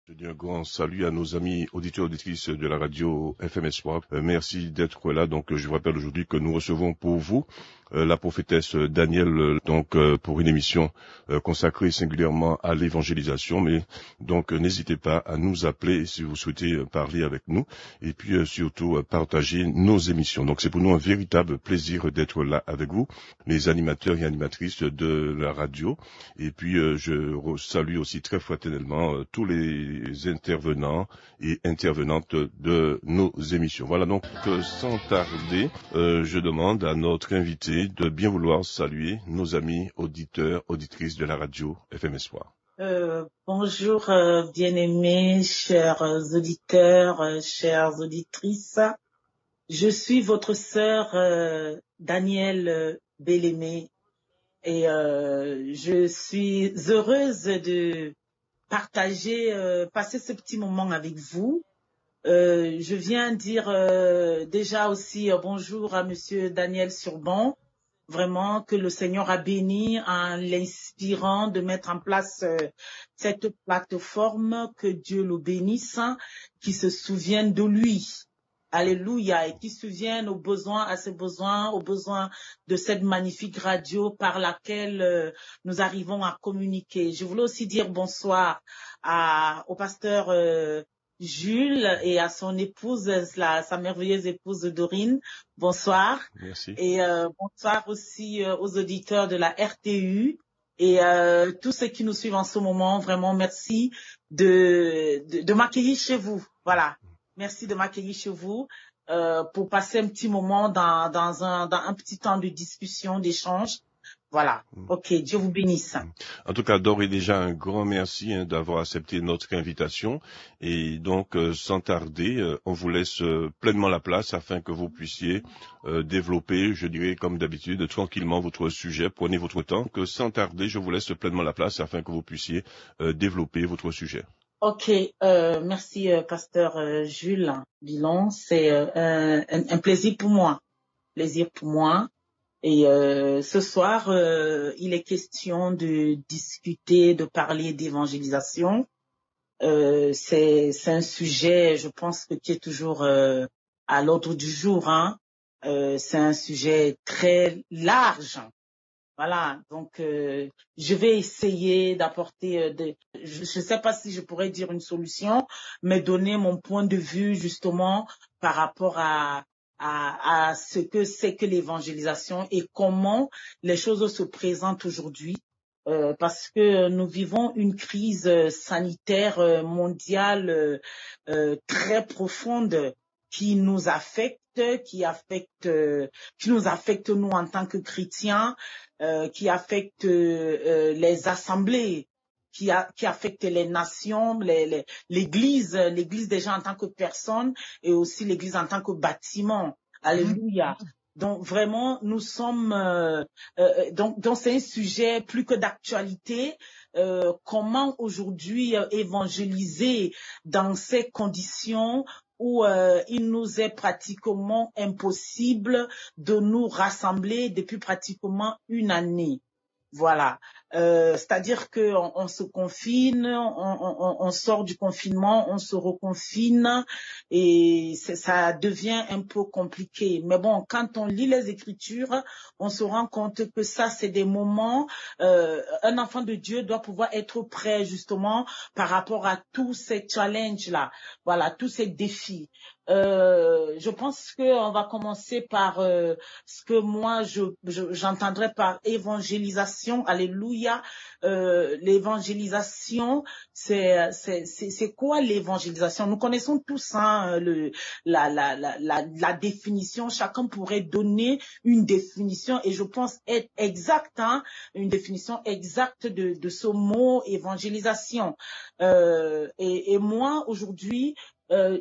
Je dis un grand salut à nos amis auditeurs et auditrices de la radio FM Espoir. Merci d'être là. Donc, je vous rappelle aujourd'hui que nous recevons pour vous la prophétesse Danielle, pour une émission consacrée singulièrement à l'évangélisation. Mais donc, n'hésitez pas à nous appeler si vous souhaitez parler avec nous et puis surtout partager nos émissions. Donc, c'est pour nous un véritable plaisir d'être là avec vous, les animateurs et animatrices de la radio. Et puis, je salue aussi très fraternellement tous les intervenants et intervenantes de nos émissions. Voilà donc sans tarder, je demande à notre invité de bien vouloir saluer nos amis auditeurs, auditrices de la radio FM Espoir. Bonjour bien-aimés, chers auditeurs, chères auditrices. Je suis votre sœur Danielle Bellemé et je suis heureuse de passer ce petit moment avec vous. Je viens dire déjà aussi bonjour à Monsieur Daniel Surban. Vraiment que le Seigneur a béni en l'inspirant de mettre en place cette plateforme, que Dieu le bénisse, qui se souvienne de lui. Alléluia, et qui se souvienne aux besoins de cette magnifique radio par laquelle nous arrivons à communiquer. Je voulais aussi dire bonsoir au pasteur Jules et à son épouse, sa merveilleuse épouse Dorine. Bonsoir. Merci. Et bonsoir aussi aux auditeurs de la RTU et tous ceux qui nous suivent en ce moment. Vraiment, merci de m'accueillir chez vous. Voilà. Merci de m'accueillir chez vous pour passer un petit moment dans un petit temps de discussion, d'échange. Voilà. Ok, Dieu vous bénisse. En tout cas, d'ores et déjà, un grand merci d'avoir accepté notre invitation. Et donc, sans tarder, on vous laisse pleinement la place afin que vous puissiez développer, je dirais, comme d'habitude, tranquillement votre sujet. Prenez votre temps, que sans tarder, je vous laisse pleinement la place afin que vous puissiez développer votre sujet. Ok, merci pasteur Jules Bilon. C'est un plaisir pour moi. Et ce soir, il est question de discuter, de parler d'évangélisation. C'est un sujet, je pense, qui est toujours à l'ordre du jour. C'est un sujet très large. Voilà, donc je vais essayer d'apporter, je ne sais pas si je pourrais dire une solution, mais donner mon point de vue justement par rapport à ce que c'est que l'évangélisation et comment les choses se présentent aujourd'hui, parce que nous vivons une crise sanitaire mondiale très profonde qui nous affecte, qui nous affecte nous en tant que chrétiens, qui affecte les assemblées, qui affecte les nations, l'église déjà en tant que personne et aussi l'église en tant que bâtiment. Alléluia. Donc vraiment, nous sommes donc c'est un sujet plus que d'actualité. Comment aujourd'hui évangéliser dans ces conditions où il nous est pratiquement impossible de nous rassembler depuis pratiquement une année. Voilà. C'est-à-dire que on se confine, on sort du confinement, on se reconfine et ça devient un peu compliqué. Mais bon, quand on lit les Écritures, on se rend compte que ça, c'est des moments. Un enfant de Dieu doit pouvoir être prêt justement par rapport à tous ces challenges-là. Voilà, tous ces défis. Je pense qu'on va commencer par ce que moi j'entendrais par évangélisation. Alléluia. L'évangélisation, c'est quoi l'évangélisation? Nous connaissons tous la définition. Chacun pourrait donner une définition et je pense être exact, une définition exacte de ce mot évangélisation. Et moi aujourd'hui,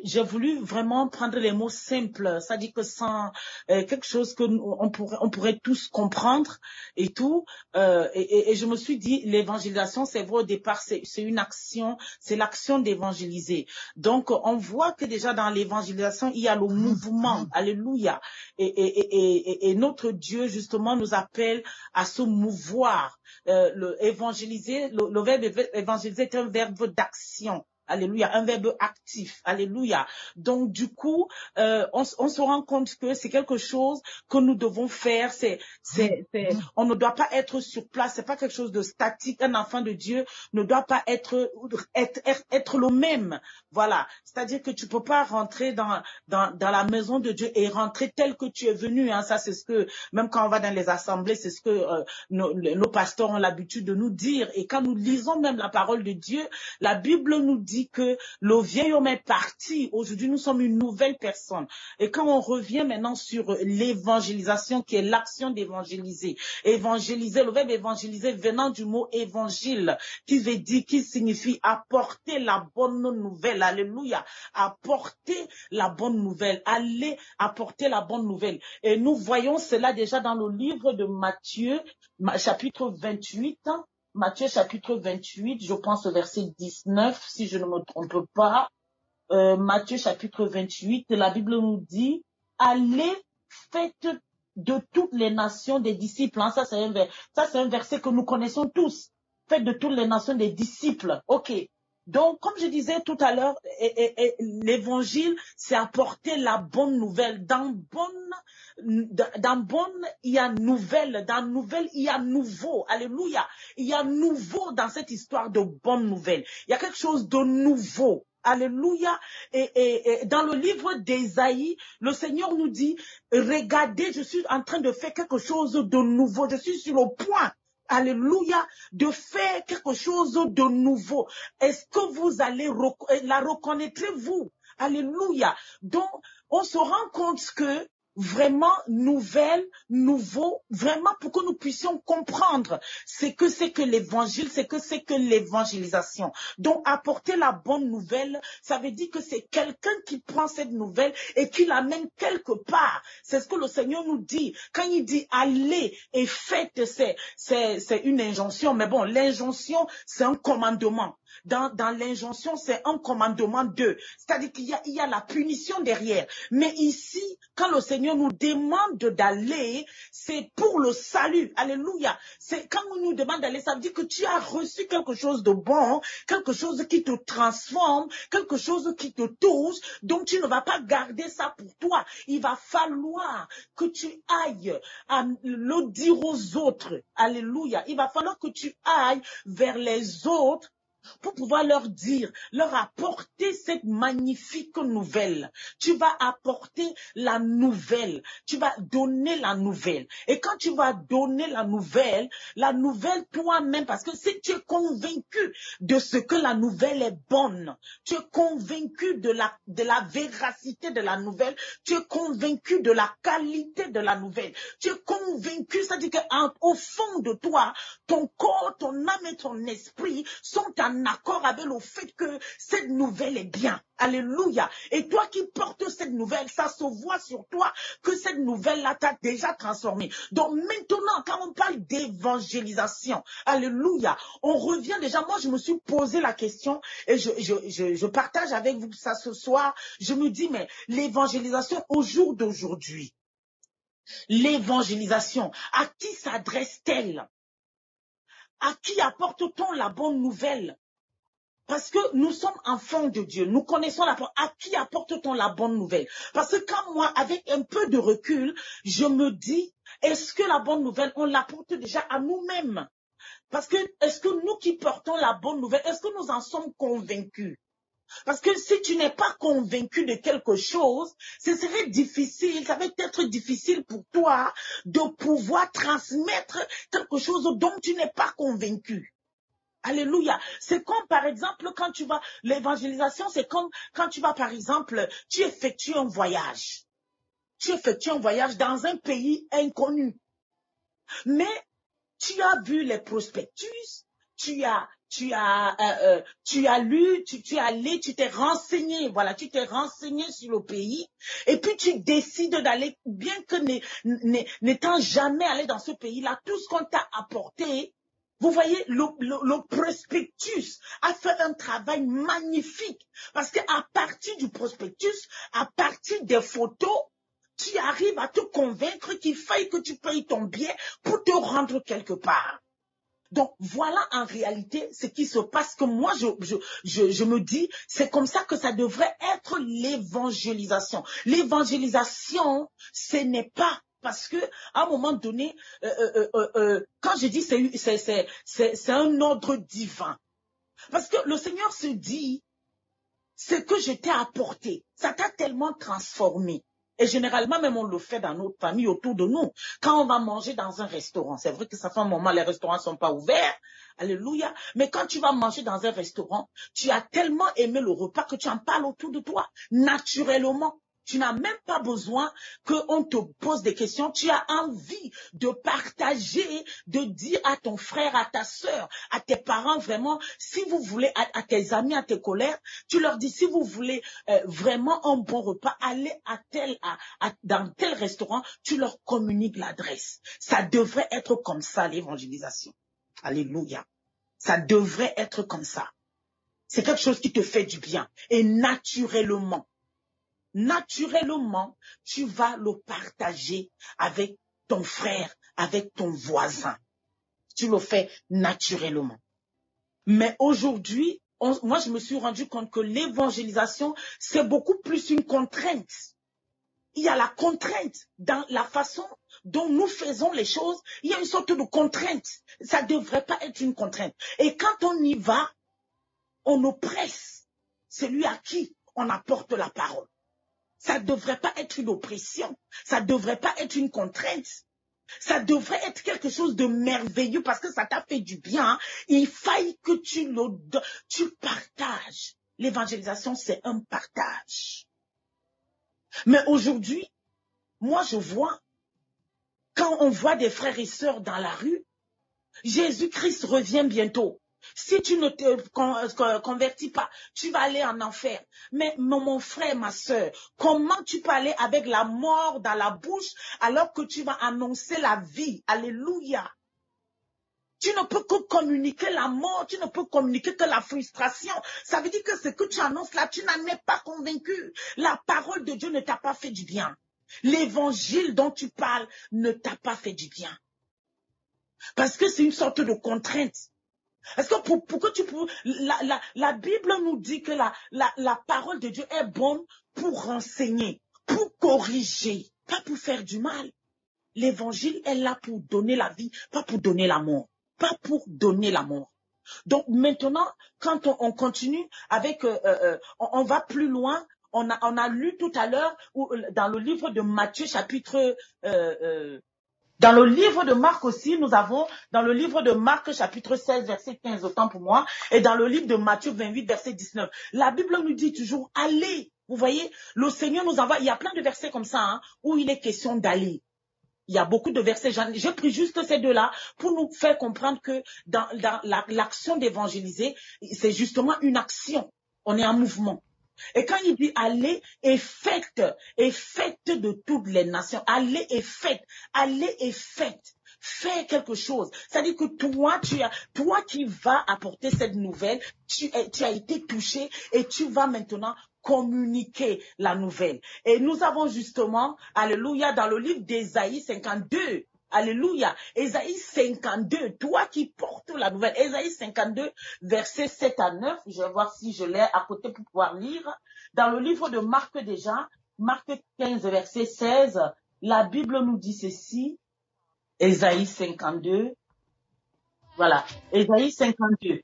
j'ai voulu vraiment prendre les mots simples, c'est-à-dire que sans quelque chose que on pourrait tous comprendre et tout. Et je me suis dit, l'évangélisation, c'est vrai au départ, c'est une action, c'est l'action d'évangéliser. Donc, on voit que déjà dans l'évangélisation, il y a le mouvement. Alléluia. Et notre Dieu, justement, nous appelle à se mouvoir. Le verbe évangéliser est un verbe d'action. Alléluia, un verbe actif. Alléluia. Donc, du coup, on se rend compte que c'est quelque chose que nous devons faire. On ne doit pas être sur place. C'est pas quelque chose de statique. Un enfant de Dieu ne doit pas être le même. Voilà. C'est-à-dire que tu peux pas rentrer dans la maison de Dieu et rentrer tel que tu es venu. Hein. Ça, c'est ce que, même quand on va dans les assemblées, c'est ce que nos pasteurs ont l'habitude de nous dire. Et quand nous lisons même la parole de Dieu, la Bible nous dit que le vieil homme est parti. Aujourd'hui, nous sommes une nouvelle personne. Et quand on revient maintenant sur l'évangélisation, qui est l'action d'évangéliser. Évangéliser, le verbe évangéliser venant du mot évangile, qui signifie apporter la bonne nouvelle. Alléluia. Apporter la bonne nouvelle. Aller apporter la bonne nouvelle. Et nous voyons cela déjà dans le livre de Matthieu, chapitre 28. Matthieu chapitre 28, je pense au verset 19, si je ne me trompe pas. Matthieu chapitre 28, la Bible nous dit, allez, faites de toutes les nations des disciples. Hein, ça, c'est un verset que nous connaissons tous. Faites de toutes les nations des disciples. OK. Donc, comme je disais tout à l'heure, l'évangile, c'est apporter la bonne nouvelle. Dans bonne, il y a nouvelle. Dans nouvelle, il y a nouveau. Alléluia. Il y a nouveau dans cette histoire de bonne nouvelle. Il y a quelque chose de nouveau. Alléluia. Et dans le livre d'Ésaïe, le Seigneur nous dit, regardez, je suis en train de faire quelque chose de nouveau. Je suis sur le point. Alléluia, de faire quelque chose de nouveau. Est-ce que vous allez la reconnaîtrez-vous? Alléluia. Donc, on se rend compte que vraiment nouvelle, nouveau, vraiment pour que nous puissions comprendre ce que c'est que l'évangile, ce que c'est que l'évangélisation. Donc, apporter la bonne nouvelle, ça veut dire que c'est quelqu'un qui prend cette nouvelle et qui l'amène quelque part. C'est ce que le Seigneur nous dit. Quand il dit allez et faites, c'est une injonction. Mais bon, l'injonction, c'est un commandement. Dans l'injonction, c'est un commandement d'eux. C'est-à-dire qu'il y a la punition derrière. Mais ici, quand le Seigneur nous demande d'aller, c'est pour le salut. Alléluia. C'est quand on nous demande d'aller, ça veut dire que tu as reçu quelque chose de bon, quelque chose qui te transforme, quelque chose qui te touche. Donc, tu ne vas pas garder ça pour toi. Il va falloir que tu ailles le dire aux autres. Alléluia. Il va falloir que tu ailles vers les autres pour pouvoir leur dire, leur apporter cette magnifique nouvelle. Tu vas apporter la nouvelle. Tu vas donner la nouvelle. Et quand tu vas donner la nouvelle toi-même, parce que si tu es convaincu de ce que la nouvelle est bonne, tu es convaincu de la véracité de la nouvelle, tu es convaincu de la qualité de la nouvelle, tu es convaincu, c'est-à-dire qu'au fond de toi, ton corps, ton âme et ton esprit sont en accord avec le fait que cette nouvelle est bien. Alléluia. Et toi qui portes cette nouvelle, ça se voit sur toi que cette nouvelle-là t'a déjà transformé. Donc maintenant, quand on parle d'évangélisation, alléluia, on revient déjà. Moi, je me suis posé la question et je partage avec vous ça ce soir. Je me dis, mais l'évangélisation au jour d'aujourd'hui, l'évangélisation, à qui s'adresse-t-elle? À qui apporte-t-on la bonne nouvelle? Parce que nous sommes enfants de Dieu, nous connaissons la parole. À qui apporte-t-on la bonne nouvelle? Parce que quand moi, avec un peu de recul, je me dis, est-ce que la bonne nouvelle, on l'apporte déjà à nous-mêmes? Parce que, est-ce que nous qui portons la bonne nouvelle, est-ce que nous en sommes convaincus? Parce que si tu n'es pas convaincu de quelque chose, ce serait difficile, ça va être difficile pour toi de pouvoir transmettre quelque chose dont tu n'es pas convaincu. Alléluia. C'est comme, par exemple, quand tu vas, l'évangélisation, c'est comme quand tu vas, par exemple, tu effectues un voyage. Tu effectues un voyage dans un pays inconnu. Mais tu as vu les prospectus, tu as lu, tu es allé, tu t'es renseigné, voilà, tu t'es renseigné sur le pays, et puis tu décides d'aller, bien que n'étant jamais allé dans ce pays-là, tout ce qu'on t'a apporté, vous voyez, le prospectus a fait un travail magnifique, parce qu'à partir du prospectus, à partir des photos, tu arrives à te convaincre qu'il faille que tu payes ton billet pour te rendre quelque part. Donc, voilà en réalité ce qui se passe, que moi, je me dis, c'est comme ça que ça devrait être l'évangélisation. L'évangélisation, ce n'est pas parce que à un moment donné, quand je dis c'est un ordre divin, parce que le Seigneur se dit, ce que je t'ai apporté, ça t'a tellement transformé. Et généralement, même on le fait dans notre famille, autour de nous. Quand on va manger dans un restaurant, c'est vrai que ça fait un moment, les restaurants ne sont pas ouverts. Alléluia. Mais quand tu vas manger dans un restaurant, tu as tellement aimé le repas que tu en parles autour de toi, naturellement. Tu n'as même pas besoin qu'on te pose des questions. Tu as envie de partager, de dire à ton frère, à ta sœur, à tes parents, vraiment, si vous voulez, à tes amis, à tes collègues, tu leur dis, si vous voulez vraiment un bon repas, allez dans tel restaurant, tu leur communiques l'adresse. Ça devrait être comme ça, l'évangélisation. Alléluia. Ça devrait être comme ça. C'est quelque chose qui te fait du bien. Et naturellement, tu vas le partager avec ton frère, avec ton voisin. Tu le fais naturellement. Mais aujourd'hui, moi, je me suis rendu compte que l'évangélisation, c'est beaucoup plus une contrainte. Il y a la contrainte dans la façon dont nous faisons les choses. Il y a une sorte de contrainte. Ça ne devrait pas être une contrainte. Et quand on y va, on oppresse celui à qui on apporte la parole. Ça ne devrait pas être une oppression. Ça ne devrait pas être une contrainte. Ça devrait être quelque chose de merveilleux parce que ça t'a fait du bien. Il faille que tu partages. L'évangélisation, c'est un partage. Mais aujourd'hui, moi je vois, quand on voit des frères et sœurs dans la rue, Jésus-Christ revient bientôt. Si tu ne te convertis pas, tu vas aller en enfer. Mais mon frère, ma sœur, comment tu peux aller avec la mort dans la bouche alors que tu vas annoncer la vie? Alléluia. Tu ne peux que communiquer la mort, tu ne peux communiquer que la frustration. Ça veut dire que ce que tu annonces là, tu n'en es pas convaincu. La parole de Dieu ne t'a pas fait du bien. L'évangile dont tu parles ne t'a pas fait du bien. Parce que c'est une sorte de contrainte. Est-ce que pour tu peux... La Bible nous dit que la parole de Dieu est bonne pour renseigner, pour corriger, pas pour faire du mal. L'évangile est là pour donner la vie, pas pour donner la mort. Pas pour donner la mort. Donc maintenant, quand on continue avec... on va plus loin. On a lu tout à l'heure dans le livre de Matthieu chapitre... dans le livre de Marc aussi, nous avons, dans le livre de Marc, chapitre 16, verset 15, autant pour moi, et dans le livre de Matthieu 28, verset 19, la Bible nous dit toujours, allez. Vous voyez, le Seigneur nous envoie, il y a plein de versets comme ça, hein, où il est question d'aller. Il y a beaucoup de versets, j'ai pris juste ces deux-là pour nous faire comprendre que dans l'action d'évangéliser, c'est justement une action. On est en mouvement. Et quand il dit allez et faites de toutes les nations, allez et faites, fais quelque chose. C'est-à-dire que toi qui vas apporter cette nouvelle, tu as été touché et tu vas maintenant communiquer la nouvelle. Et nous avons justement, alléluia, dans le livre d'Ésaïe 52, alléluia, Ésaïe 52, toi qui portes la nouvelle, Ésaïe 52, versets 7 à 9, je vais voir si je l'ai à côté pour pouvoir lire. Dans le livre de Marc déjà, Marc 15, verset 16, la Bible nous dit ceci, Ésaïe 52, voilà, Ésaïe 52,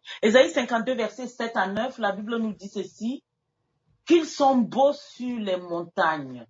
verset 7 à 9, la Bible nous dit ceci, qu'ils sont beaux sur les montagnes,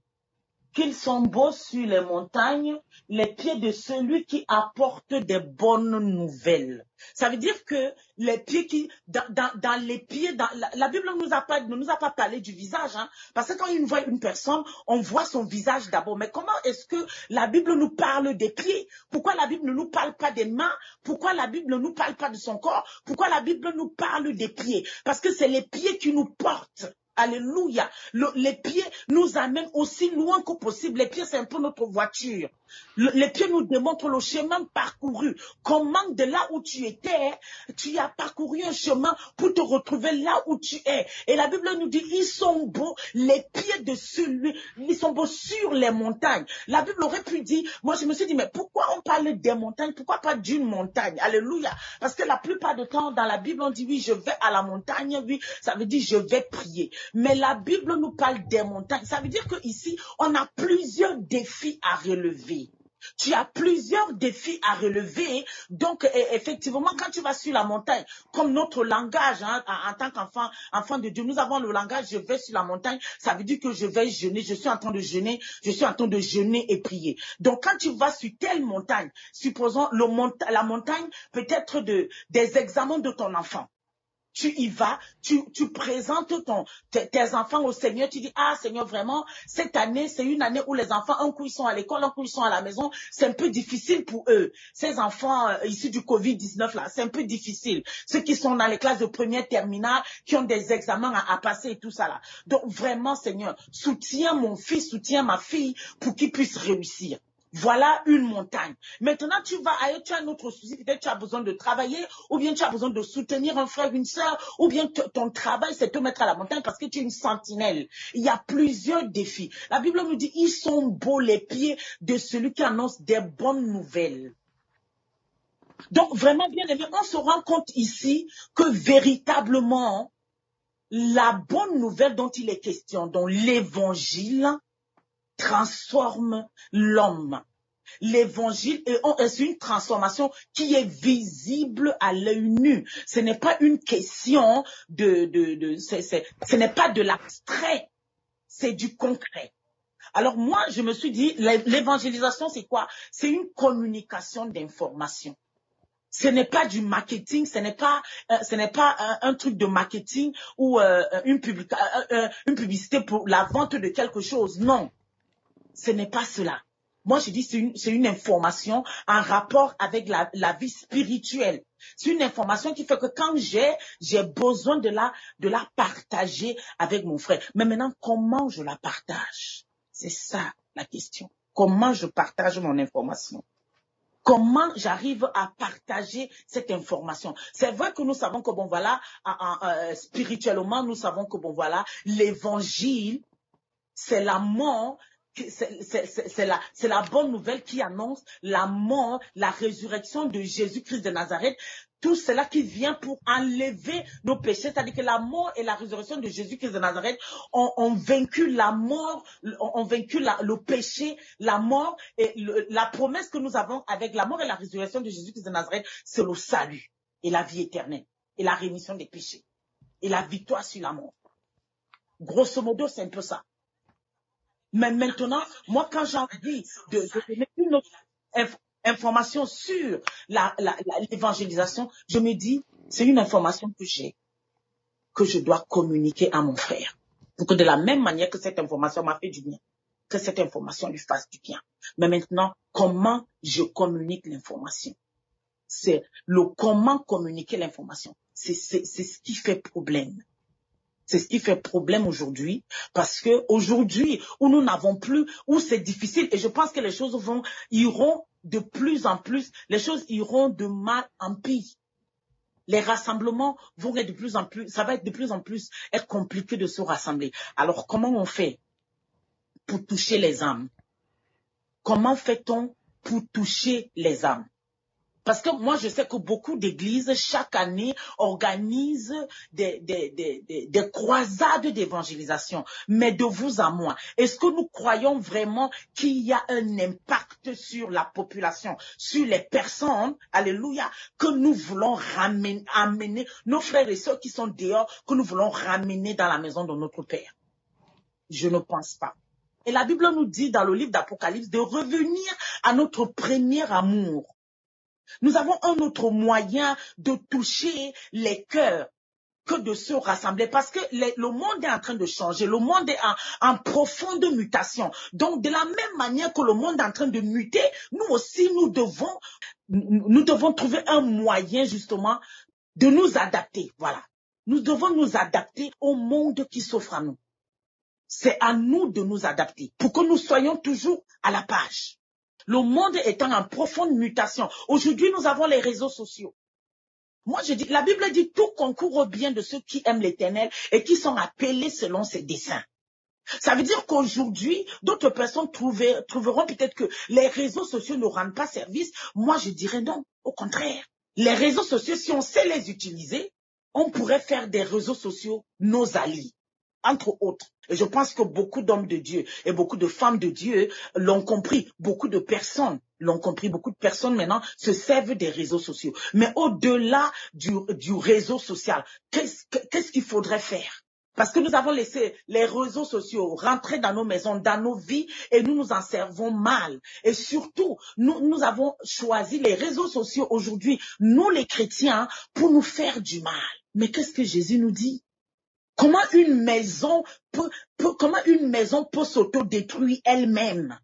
les pieds de celui qui apporte des bonnes nouvelles. Ça veut dire que les pieds qui, dans les pieds, la Bible ne nous a pas parlé du visage, hein, parce que quand on voit une personne, on voit son visage d'abord. Mais comment est-ce que la Bible nous parle des pieds? Pourquoi la Bible ne nous parle pas des mains? Pourquoi la Bible ne nous parle pas de son corps? Pourquoi la Bible nous parle des pieds? Parce que c'est les pieds qui nous portent. Alléluia. Les pieds nous amènent aussi loin que possible. Les pieds, c'est un peu notre voiture. Les pieds nous démontrent le chemin parcouru. Comment de là où tu étais, tu as parcouru un chemin pour te retrouver là où tu es. Et la Bible nous dit, ils sont beaux, les pieds de celui, ils sont beaux sur les montagnes. La Bible aurait pu dire, moi je me suis dit, mais pourquoi on parle des montagnes? Pourquoi pas d'une montagne? Alléluia. Parce que la plupart du temps, dans la Bible, on dit, oui, je vais à la montagne, oui, ça veut dire, je vais prier. Mais la Bible nous parle des montagnes. Ça veut dire qu'ici, on a plusieurs défis à relever. Tu as plusieurs défis à relever. Donc, effectivement, quand tu vas sur la montagne, comme notre langage, hein, en tant enfant de Dieu, nous avons le langage, je vais sur la montagne, ça veut dire que je vais jeûner, je suis en train de jeûner, je suis en train de jeûner et prier. Donc, quand tu vas sur telle montagne, supposons la montagne peut-être des examens de ton enfant. Tu y vas, tu présentes tes enfants au Seigneur, tu dis, ah Seigneur, vraiment, cette année, c'est une année où les enfants, un coup ils sont à l'école, un coup ils sont à la maison, c'est un peu difficile pour eux. Ces enfants issus du Covid-19 là, c'est un peu difficile. Ceux qui sont dans les classes de première terminale, qui ont des examens à passer et tout ça là. Donc vraiment, Seigneur, soutiens mon fils, soutiens ma fille pour qu'ils puissent réussir. Voilà une montagne. Maintenant, tu vas ailleurs, tu as un autre souci. Peut-être tu as besoin de travailler, ou bien tu as besoin de soutenir un frère, une sœur, ou bien ton travail, c'est te mettre à la montagne parce que tu es une sentinelle. Il y a plusieurs défis. La Bible nous dit, ils sont beaux les pieds de celui qui annonce des bonnes nouvelles. Donc, vraiment, bien aimé, on se rend compte ici que véritablement, la bonne nouvelle dont il est question, dont l'évangile, transforme l'homme. L'évangile est une transformation qui est visible à l'œil nu. Ce n'est pas une question ce n'est pas de l'abstrait, c'est du concret. Alors moi, je me suis dit, l'évangélisation, c'est quoi? C'est une communication d'information. Ce n'est pas du marketing, ce n'est pas un truc de marketing ou une publicité pour la vente de quelque chose. Non. Ce n'est pas cela. Moi, je dis c'est une information en rapport avec la vie spirituelle. C'est une information qui fait que quand j'ai besoin de la partager avec mon frère. Mais maintenant, comment je la partage? C'est ça la question. Comment je partage mon information? Comment j'arrive à partager cette information? C'est vrai que nous savons que bon voilà, spirituellement, nous savons que bon voilà, l'évangile, c'est la mort. C'est la bonne nouvelle qui annonce la mort, la résurrection de Jésus-Christ de Nazareth. Tout cela qui vient pour enlever nos péchés. C'est-à-dire que la mort et la résurrection de Jésus-Christ de Nazareth ont vaincu la mort, ont vaincu le péché, la mort. Et la promesse que nous avons avec la mort et la résurrection de Jésus-Christ de Nazareth, c'est le salut et la vie éternelle et la rémission des péchés et la victoire sur la mort. Grosso modo, c'est un peu ça. Mais maintenant, moi, quand j'ai envie de donner une autre information sur l'évangélisation, je me dis, c'est une information que j'ai, que je dois communiquer à mon frère. Pour que de la même manière que cette information m'a fait du bien, que cette information lui fasse du bien. Mais maintenant, comment je communique l'information? C'est le comment communiquer l'information. C'est ce qui fait problème. C'est ce qui fait problème aujourd'hui, parce que aujourd'hui, où nous n'avons plus, où c'est difficile, et je pense que les choses iront de plus en plus, les choses iront de mal en pire. Les rassemblements vont être de plus en plus, ça va être de plus en plus être compliqué de se rassembler. Alors, comment on fait pour toucher les âmes? Comment fait-on pour toucher les âmes? Parce que moi, je sais que beaucoup d'églises, chaque année, organisent des croisades d'évangélisation. Mais de vous à moi, est-ce que nous croyons vraiment qu'il y a un impact sur la population, sur les personnes, alléluia, que nous voulons amener nos frères et sœurs qui sont dehors, que nous voulons ramener dans la maison de notre Père? Je ne pense pas. Et la Bible nous dit dans le livre d'Apocalypse de revenir à notre premier amour. Nous avons un autre moyen de toucher les cœurs que de se rassembler, parce que le monde est en train de changer, le monde est en profonde mutation. Donc, de la même manière que le monde est en train de muter, nous aussi, nous devons trouver un moyen justement de nous adapter. Voilà. Nous devons nous adapter au monde qui s'offre à nous. C'est à nous de nous adapter pour que nous soyons toujours à la page. Le monde étant en profonde mutation. Aujourd'hui, nous avons les réseaux sociaux. Moi, je dis, la Bible dit tout concourt au bien de ceux qui aiment l'Éternel et qui sont appelés selon ses desseins. Ça veut dire qu'aujourd'hui, d'autres personnes trouveront peut-être que les réseaux sociaux ne rendent pas service. Moi, je dirais non, au contraire. Les réseaux sociaux, si on sait les utiliser, on pourrait faire des réseaux sociaux nos alliés, entre autres. Et je pense que beaucoup d'hommes de Dieu et beaucoup de femmes de Dieu l'ont compris. Beaucoup de personnes l'ont compris. Beaucoup de personnes maintenant se servent des réseaux sociaux. Mais au-delà du réseau social, qu'est-ce qu'il faudrait faire? Parce que nous avons laissé les réseaux sociaux rentrer dans nos maisons, dans nos vies, et nous nous en servons mal. Et surtout, nous avons choisi les réseaux sociaux aujourd'hui, nous les chrétiens, pour nous faire du mal. Mais qu'est-ce que Jésus nous dit? Comment une maison peut s'autodétruire elle-même?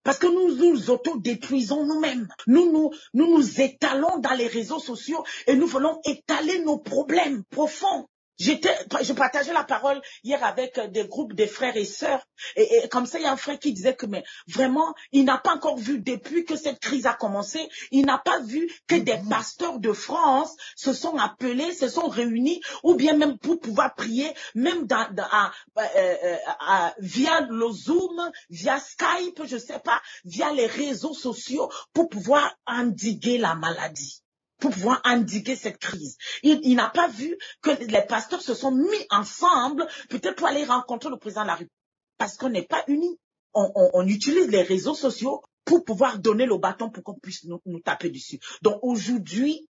Parce que nous nous autodétruisons nous-mêmes. Nous nous étalons dans les réseaux sociaux et nous voulons étaler nos problèmes profonds. Je partageais la parole hier avec des groupes de frères et sœurs. Et comme ça, il y a un frère qui disait que mais vraiment, il n'a pas encore vu, depuis que cette crise a commencé, il n'a pas vu que des pasteurs de France se sont appelés, se sont réunis, ou bien même pour pouvoir prier, même via le Zoom, via Skype, je sais pas, via les réseaux sociaux, pour pouvoir endiguer la maladie, pour pouvoir endiguer cette crise. Il n'a pas vu que les pasteurs se sont mis ensemble, peut-être pour aller rencontrer le président de la République, parce qu'on n'est pas unis. On utilise les réseaux sociaux pour pouvoir donner le bâton pour qu'on puisse nous taper dessus. Donc aujourd'hui,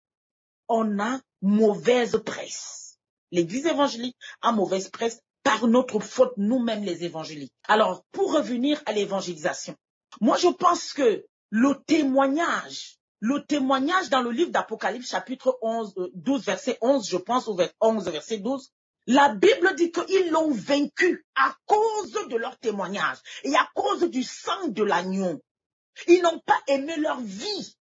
on a mauvaise presse. L'Église évangélique a mauvaise presse par notre faute, nous-mêmes les évangéliques. Alors, pour revenir à l'évangélisation, moi je pense que le témoignage dans le livre d'Apocalypse, chapitre 12, verset 11, je pense, ou 11, verset 12, la Bible dit qu'ils l'ont vaincu à cause de leur témoignage et à cause du sang de l'agneau. Ils n'ont pas aimé leur vie.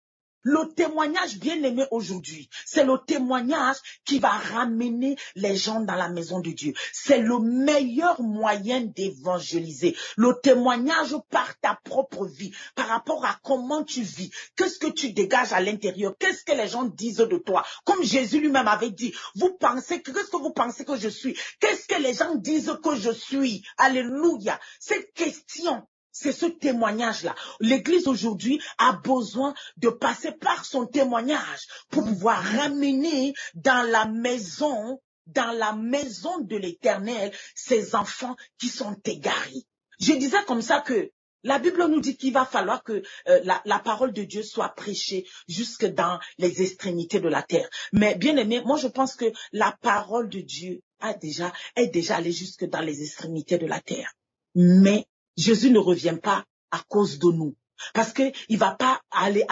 Le témoignage bien aimé aujourd'hui, c'est le témoignage qui va ramener les gens dans la maison de Dieu. C'est le meilleur moyen d'évangéliser. Le témoignage par ta propre vie, par rapport à comment tu vis, qu'est-ce que tu dégages à l'intérieur, qu'est-ce que les gens disent de toi. Comme Jésus lui-même avait dit, qu'est-ce que vous pensez que je suis? Qu'est-ce que les gens disent que je suis? Alléluia. Cette question, c'est ce témoignage-là. L'Église aujourd'hui a besoin de passer par son témoignage pour pouvoir ramener dans la maison de l'Éternel ces enfants qui sont égarés. Je disais comme ça que la Bible nous dit qu'il va falloir que la parole de Dieu soit prêchée jusque dans les extrémités de la terre. Mais bien aimé, moi je pense que la parole de Dieu est déjà allée jusque dans les extrémités de la terre. Mais Jésus ne revient pas à cause de nous. Parce que il va pas aller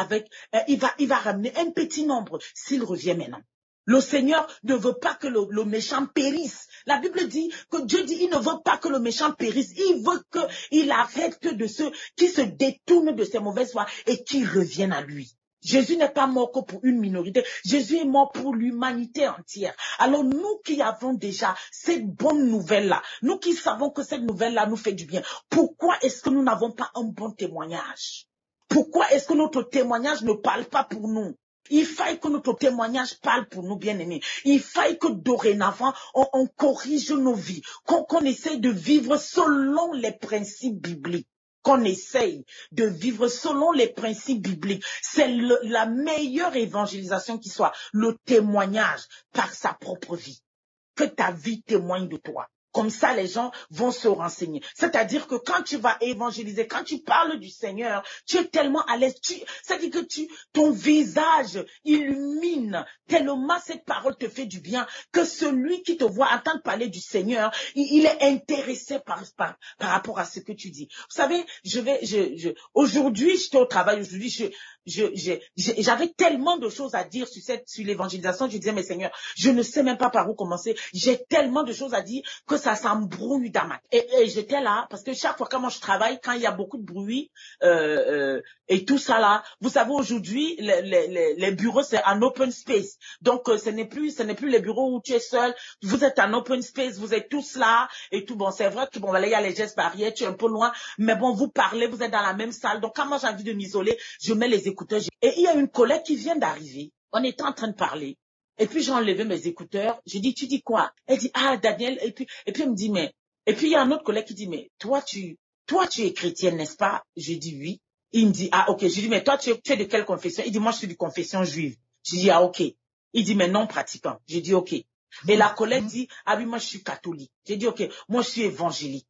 il va ramener un petit nombre s'il revient maintenant. Le Seigneur ne veut pas que le méchant périsse. La Bible dit que Dieu dit, il ne veut pas que le méchant périsse. Il veut qu'il arrête de ceux qui se détournent de ses mauvaises voies et qui reviennent à lui. Jésus n'est pas mort que pour une minorité. Jésus est mort pour l'humanité entière. Alors nous qui avons déjà cette bonne nouvelle-là, nous qui savons que cette nouvelle-là nous fait du bien, pourquoi est-ce que nous n'avons pas un bon témoignage? Pourquoi est-ce que notre témoignage ne parle pas pour nous? Il faille que notre témoignage parle pour nous, bien-aimés. Il faille que dorénavant, on corrige nos vies, qu'on essaye de vivre selon les principes bibliques. Qu'on essaye de vivre selon les principes bibliques. C'est la meilleure évangélisation qui soit, le témoignage par sa propre vie. Que ta vie témoigne de toi. Comme ça, les gens vont se renseigner. C'est-à-dire que quand tu vas évangéliser, quand tu parles du Seigneur, tu es tellement à l'aise. C'est-à-dire que ton visage illumine tellement cette parole te fait du bien que celui qui te voit entendre parler du Seigneur, il est intéressé par rapport à ce que tu dis. Vous savez, aujourd'hui, j'étais au travail aujourd'hui, j'avais tellement de choses à dire sur l'évangélisation. Je disais, mais Seigneur, je ne sais même pas par où commencer. J'ai tellement de choses à dire que ça s'embrouille dans ma tête. Et j'étais là, parce que chaque fois quand moi je travaille, quand il y a beaucoup de bruit, et tout ça là, vous savez, aujourd'hui, les bureaux, c'est un open space. Donc, ce n'est plus les bureaux où tu es seul. Vous êtes en open space, vous êtes tous là, et tout. Bon, c'est vrai que bon, là, il y a les gestes barrières, tu es un peu loin, mais bon, vous parlez, vous êtes dans la même salle. Donc, quand moi j'ai envie de m'isoler, je mets les écouteurs. Et il y a une collègue qui vient d'arriver. On était en train de parler. Et puis, j'ai enlevé mes écouteurs. Je dis, tu dis quoi? Elle dit, ah, Daniel. Et puis, elle me dit, mais, et puis, il y a un autre collègue qui dit, mais, toi, tu es chrétienne, n'est-ce pas? Je dis, oui. Il me dit, ah, ok. Je dis, mais toi, tu es de quelle confession? Il dit, moi, je suis de confession juive. Je dis, ah, ok. Il dit, mais non pratiquant. Je dis, ok. Et la collègue dit, ah oui, moi, je suis catholique. J'ai dit, ok. Moi, je suis évangélique.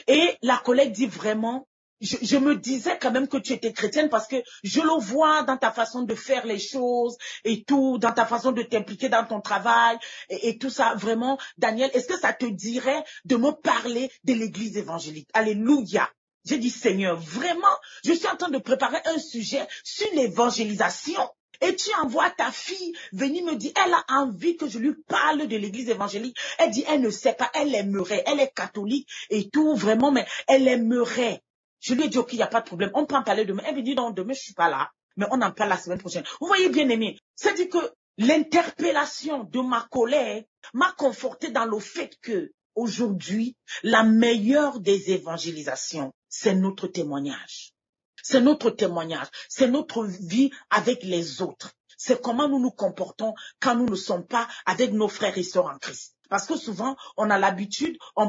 Et la collègue dit vraiment, je me disais quand même que tu étais chrétienne parce que je le vois dans ta façon de faire les choses et tout, dans ta façon de t'impliquer dans ton travail et tout ça. Vraiment, Daniel, est-ce que ça te dirait de me parler de l'église évangélique? Alléluia. J'ai dit, Seigneur, vraiment, je suis en train de préparer un sujet sur l'évangélisation. Et tu envoies ta fille venir me dire, elle a envie que je lui parle de l'église évangélique. Elle dit, elle ne sait pas, elle aimerait, elle est catholique et tout, vraiment, mais elle aimerait. Je lui ai dit, ok, il n'y a pas de problème, on peut en parler demain. Elle me dit, non, demain, je suis pas là, mais on en parle la semaine prochaine. Vous voyez, bien aimé, c'est-à-dire que l'interpellation de ma collègue m'a conforté dans le fait que, aujourd'hui, la meilleure des évangélisations, c'est notre témoignage. C'est notre témoignage, c'est notre vie avec les autres. C'est comment nous nous comportons quand nous ne sommes pas avec nos frères et sœurs en Christ. Parce que souvent, on a l'habitude, on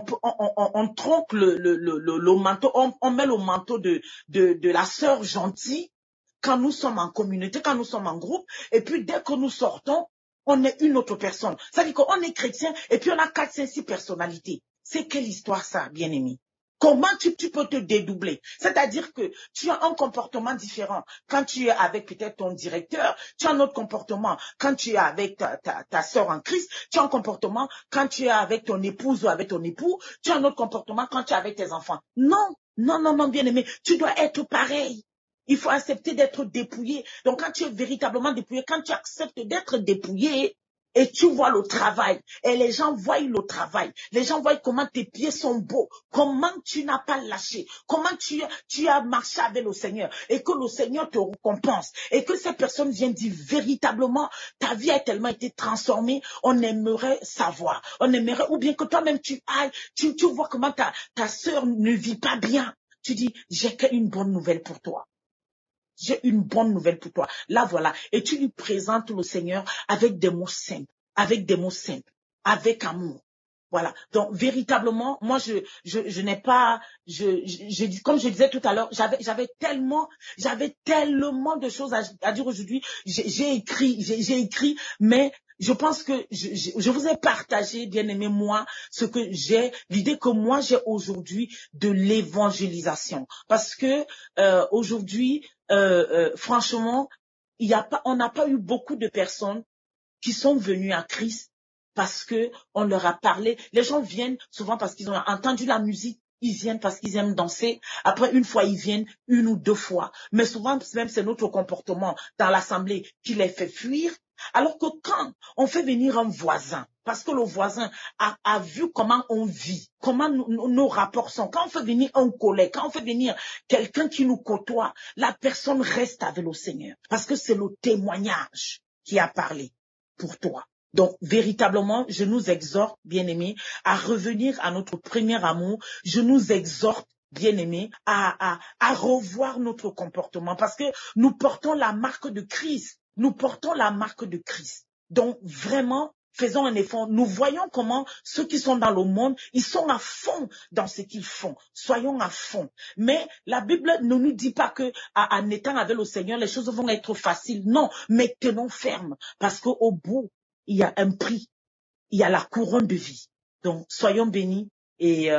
trompe le manteau, on met le manteau de la sœur gentille quand nous sommes en communauté, quand nous sommes en groupe. Et puis, dès que nous sortons, on est une autre personne. C'est-à-dire qu'on est chrétien et puis on a 4, 5, 6 personnalités. C'est quelle histoire ça, bien-aimé? Comment tu peux te dédoubler? C'est-à-dire que tu as un comportement différent quand tu es avec peut-être ton directeur, tu as un autre comportement quand tu es avec ta sœur en Christ, tu as un comportement quand tu es avec ton épouse ou avec ton époux, tu as un autre comportement quand tu es avec tes enfants. Non, non, non, non, bien-aimé, tu dois être pareil. Il faut accepter d'être dépouillé. Donc, quand tu es véritablement dépouillé, quand tu acceptes d'être dépouillé, et tu vois le travail, et les gens voient le travail, les gens voient comment tes pieds sont beaux, comment tu n'as pas lâché, comment tu as marché avec le Seigneur, et que le Seigneur te récompense, et que cette personne vient dire véritablement, ta vie a tellement été transformée, on aimerait savoir, on aimerait, ou bien que toi-même tu ailles, tu vois comment ta sœur ne vit pas bien, tu dis, j'ai une bonne nouvelle pour toi. J'ai une bonne nouvelle pour toi. Là, voilà. Et tu lui présentes le Seigneur avec des mots simples, avec amour. Voilà. Donc, véritablement, moi, je n'ai pas, comme je disais tout à l'heure, j'avais tellement de choses à dire aujourd'hui. J'ai écrit, mais je pense que je vous ai partagé, bien aimé, moi, l'idée que moi j'ai aujourd'hui de l'évangélisation. Parce que aujourd'hui, franchement, on n'a pas eu beaucoup de personnes qui sont venues à Christ parce que on leur a parlé. Les gens viennent souvent parce qu'ils ont entendu la musique. Ils viennent parce qu'ils aiment danser. Après, une fois, ils viennent 1 ou 2 fois. Mais souvent, même c'est notre comportement dans l'assemblée qui les fait fuir. Alors que quand on fait venir un voisin, parce que le voisin a vu comment on vit, comment nos rapports sont, quand on fait venir un collègue, quand on fait venir quelqu'un qui nous côtoie, la personne reste avec le Seigneur. Parce que c'est le témoignage qui a parlé pour toi. Donc, véritablement, je nous exhorte, bien-aimés, à revenir à notre premier amour. Je nous exhorte, bien-aimés, à revoir notre comportement parce que nous portons la marque de Christ. Nous portons la marque de Christ. Donc, vraiment, faisons un effort. Nous voyons comment ceux qui sont dans le monde, ils sont à fond dans ce qu'ils font. Soyons à fond. Mais la Bible ne nous dit pas que en étant avec le Seigneur, les choses vont être faciles. Non, mais tenons ferme parce qu'au bout, il y a un prix. Il y a la couronne de vie. Donc, soyons bénis. Et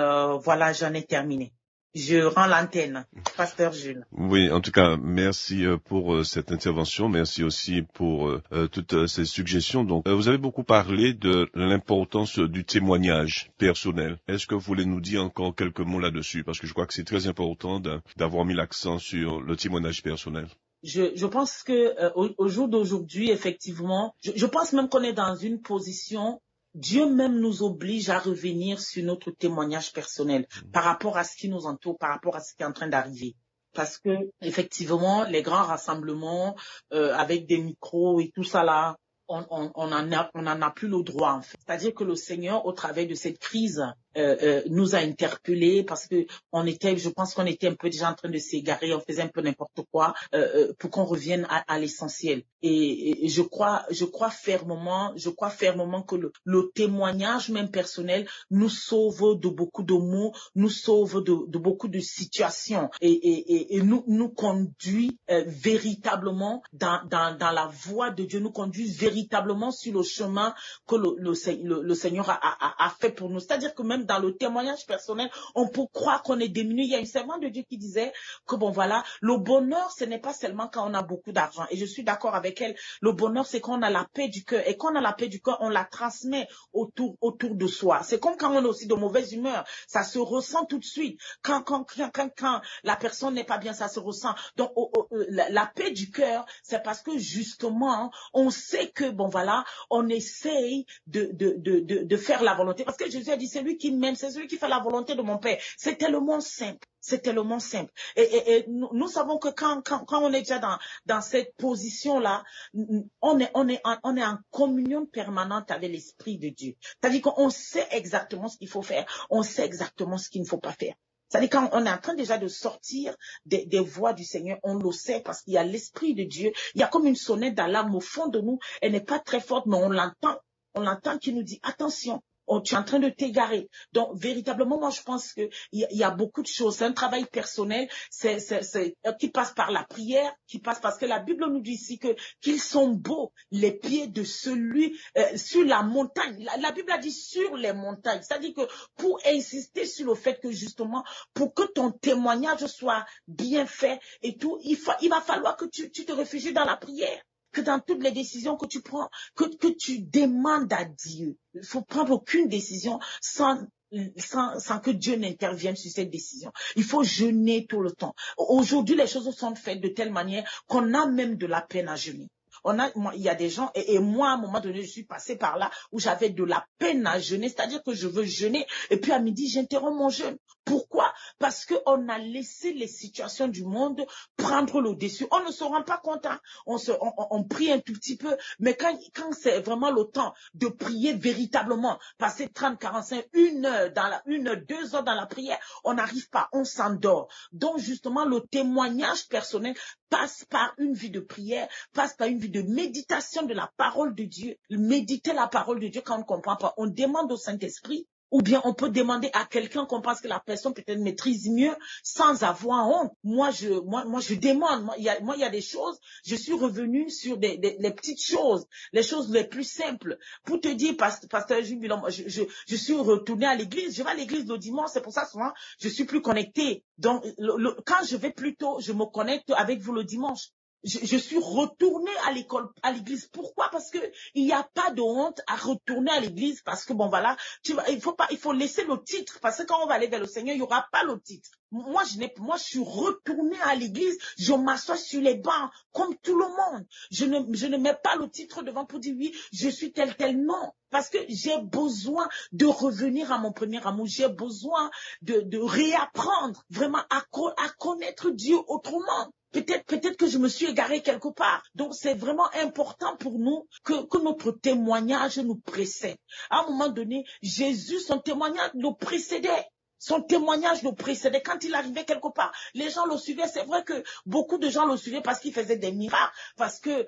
voilà, j'en ai terminé. Je rends l'antenne. Pasteur Jules. Oui, en tout cas, merci pour cette intervention. Merci aussi pour toutes ces suggestions. Donc, vous avez beaucoup parlé de l'importance du témoignage personnel. Est-ce que vous voulez nous dire encore quelques mots là-dessus? Parce que je crois que c'est très important d'avoir mis l'accent sur le témoignage personnel. Je pense que au jour d'aujourd'hui, effectivement, je pense même qu'on est dans une position, Dieu même nous oblige à revenir sur notre témoignage personnel par rapport à ce qui nous entoure, par rapport à ce qui est en train d'arriver. Parce que effectivement, les grands rassemblements avec des micros et tout ça là, on en a plus le droit en fait. C'est-à-dire que le Seigneur, au travers de cette crise, nous a interpellés parce que je pense qu'on était un peu déjà en train de s'égarer, on faisait un peu n'importe quoi pour qu'on revienne à l'essentiel. Et je crois fermement que le témoignage même personnel nous sauve de beaucoup de maux, nous sauve de beaucoup de situations et nous conduit véritablement dans la voie de Dieu, nous conduit véritablement sur le chemin que le Seigneur a fait pour nous. C'est-à-dire que même dans le témoignage personnel, on peut croire qu'on est diminué. Il y a une servante de Dieu qui disait que bon voilà, le bonheur, ce n'est pas seulement quand on a beaucoup d'argent. Et je suis d'accord avec elle. Le bonheur, c'est quand on a la paix du cœur. Et quand on a la paix du cœur, on la transmet autour de soi. C'est comme quand on est aussi de mauvaise humeur. Ça se ressent tout de suite. Quand la personne n'est pas bien, ça se ressent. Donc, la paix du cœur, c'est parce que justement, on sait que bon voilà, on essaye de faire la volonté. Parce que Jésus a dit, c'est lui qui m'aime, c'est celui qui fait la volonté de mon Père. C'est tellement simple. C'est tellement simple. Et nous savons que quand on est déjà dans cette position-là, on est en communion permanente avec l'Esprit de Dieu. C'est-à-dire qu'on sait exactement ce qu'il faut faire, on sait exactement ce qu'il ne faut pas faire. C'est-à-dire quand on est en train déjà de sortir des voies du Seigneur, on le sait parce qu'il y a l'Esprit de Dieu. Il y a comme une sonnette d'alarme au fond de nous. Elle n'est pas très forte, mais on l'entend. On l'entend qui nous dit, attention, tu es en train de t'égarer. Donc, véritablement, moi, je pense qu'il y a beaucoup de choses. C'est un travail personnel qui passe par la prière, qui passe parce que la Bible nous dit ici qu'ils sont beaux, les pieds de celui sur la montagne. La Bible a dit sur les montagnes. C'est-à-dire que pour insister sur le fait que justement, pour que ton témoignage soit bien fait et tout, il va falloir que tu te réfugies dans la prière. Que dans toutes les décisions que tu prends, que tu demandes à Dieu. Il faut prendre aucune décision sans que Dieu n'intervienne sur cette décision. Il faut jeûner tout le temps. Aujourd'hui, les choses sont faites de telle manière qu'on a même de la peine à jeûner. Il y a des gens, et moi, à un moment donné, je suis passée par là où j'avais de la peine à jeûner, c'est-à-dire que je veux jeûner, et puis à midi, j'interromps mon jeûne. Pourquoi? Parce qu'on a laissé les situations du monde prendre le dessus. On ne se rend pas compte, hein. On prie un tout petit peu, mais quand c'est vraiment le temps de prier véritablement, passer 30, 45, 1 heure, 2 heures dans la prière, on n'arrive pas, on s'endort. Donc justement, le témoignage personnel passe par une vie de prière, passe par une vie de méditation de la parole de Dieu. Méditer la parole de Dieu quand on ne comprend pas. On demande au Saint-Esprit, ou bien on peut demander à quelqu'un qu'on pense que la personne peut-être maîtrise mieux sans avoir honte. Moi, je demande. Il y a des choses, je suis revenue sur les petites choses, les choses les plus simples. Pour te dire, pasteur Jules Bilan, je suis retournée à l'église. Je vais à l'église le dimanche, c'est pour ça souvent, je suis plus connectée. Donc, quand je vais plus tôt, je me connecte avec vous le dimanche. Je suis retournée à l'église. Pourquoi? Parce que il n'y a pas de honte à retourner à l'église parce que bon voilà, il faut laisser le titre parce que quand on va aller vers le Seigneur, il n'y aura pas le titre. Moi, je suis retournée à l'église, je m'assois sur les bancs comme tout le monde. Je ne mets pas le titre devant pour dire oui, je suis tel, non. Parce que j'ai besoin de revenir à mon premier amour. J'ai besoin de réapprendre vraiment à connaître Dieu autrement. Peut-être que je me suis égarée quelque part. Donc, c'est vraiment important pour nous que notre témoignage nous précède. À un moment donné, Jésus, son témoignage nous précédait. Son témoignage nous précédait. Quand il arrivait quelque part, les gens le suivaient. C'est vrai que beaucoup de gens le suivaient parce qu'il faisait des miracles, parce que